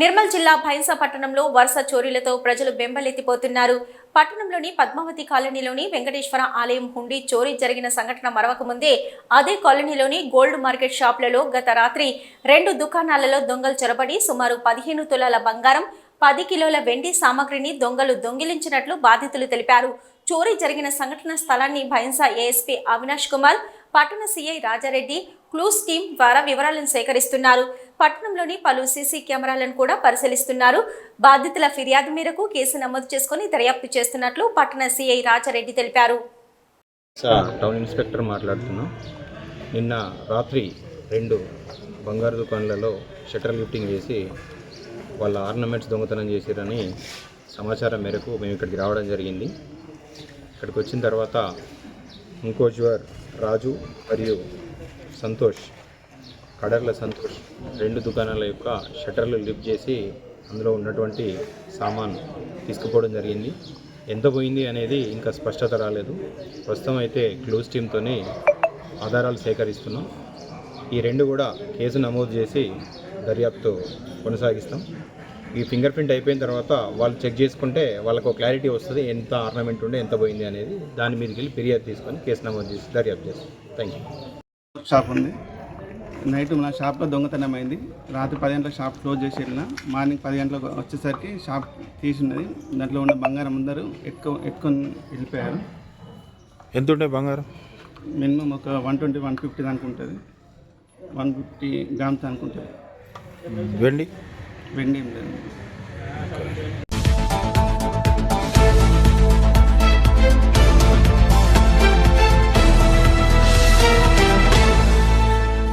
నిర్మల్ జిల్లా భైంసా పట్టణంలో వరుస చోరీలతో ప్రజలు బెంబలెత్తిపోతున్నారు. పట్టణంలోని పద్మావతి కాలనీలోని వెంకటేశ్వర ఆలయం హుండీ చోరీ జరిగిన సంఘటన మరవకముందే అదే కాలనీలోని గోల్డ్ మార్కెట్ షాపులలో గత రాత్రి 2 దుకాణాలలో దొంగలు చొరబడి సుమారు 15 తులాల బంగారం, 10 కిలోల వెండి సామగ్రిని దొంగలు దొంగిలించినట్లు బాధితులు తెలిపారు. చోరీ జరిగిన సంఘటన స్థలాన్ని భైంసా ఏఎస్పీ అవినాష్ కుమార్, పట్టణ సీఐ రాజారెడ్డి క్లూస్ టీం ద్వారా వివరాలను సేకరిస్తున్నారు. పట్టణంలోని పలు సీసీ కెమెరాలను కూడా పరిశీలిస్తున్నారు. బాధితుల ఫిర్యాదు మేరకు కేసు నమోదు చేసుకుని దర్యాప్తు చేస్తున్నట్లు పట్టణ సీఐ రాజారెడ్డి తెలిపారు. టౌన్ ఇన్స్పెక్టర్ మాట్లాడుతున్నాం. నిన్న రాత్రి 2 బంగారు దుకాణాలలో షట్టర్ లిఫ్టింగ్ చేసి వాళ్ళ ఆర్నమెంట్స్ దొంగతనం చేశారని సమాచారం మేరకు మేము ఇక్కడికి రావడం జరిగింది. ఇక్కడికి వచ్చిన తర్వాత ఇంకోజ్వర్ రాజు మరియు సంతోష్, కడర్ల సంతోష్ 2 దుకాణాల యొక్క షట్టర్లు లిఫ్ట్ చేసి అందులో ఉన్నటువంటి సామాన్ తీసుకుపోవడం జరిగింది. ఎంత పోయింది అనేది ఇంకా స్పష్టత రాలేదు. ప్రస్తుతం అయితే క్లూస్ టీంతో ఆధారాలు సేకరిస్తున్నాం. ఈ 2 కూడా కేసు నమోదు చేసి దర్యాప్తు కొనసాగిస్తాం. ఈ ఫింగర్ ప్రింట్ అయిపోయిన తర్వాత వాళ్ళు చెక్ చేసుకుంటే వాళ్ళకు క్లారిటీ వస్తుంది, ఎంత ఆర్నమెంట్ ఉండే ఎంత పోయింది అనేది. దాని మీదకి వెళ్ళి ఫిర్యాదు తీసుకొని కేసు నమోదు చేసి దర్యాప్తు చేస్తాం. Thank you. షాప్ ఉంది. నైట్ మన షాప్లో దొంగతనం అయింది. రాత్రి 10 గంటలకు షాప్ క్లోజ్ చేసి వెళ్ళిన. మార్నింగ్ 10 గంటలకు వచ్చేసరికి షాప్ తీసి ఉన్నది. దాంట్లో ఉన్న బంగారం అందరూ ఎత్తుకొని వెళ్ళిపోయారు. ఎంత ఉండే బంగారం? మినిమం ఒక 120-150 దానికి ఉంటుంది. 150 గ్రామ్స్ అనుకుంటుంది. వెండి ఏం లేదు.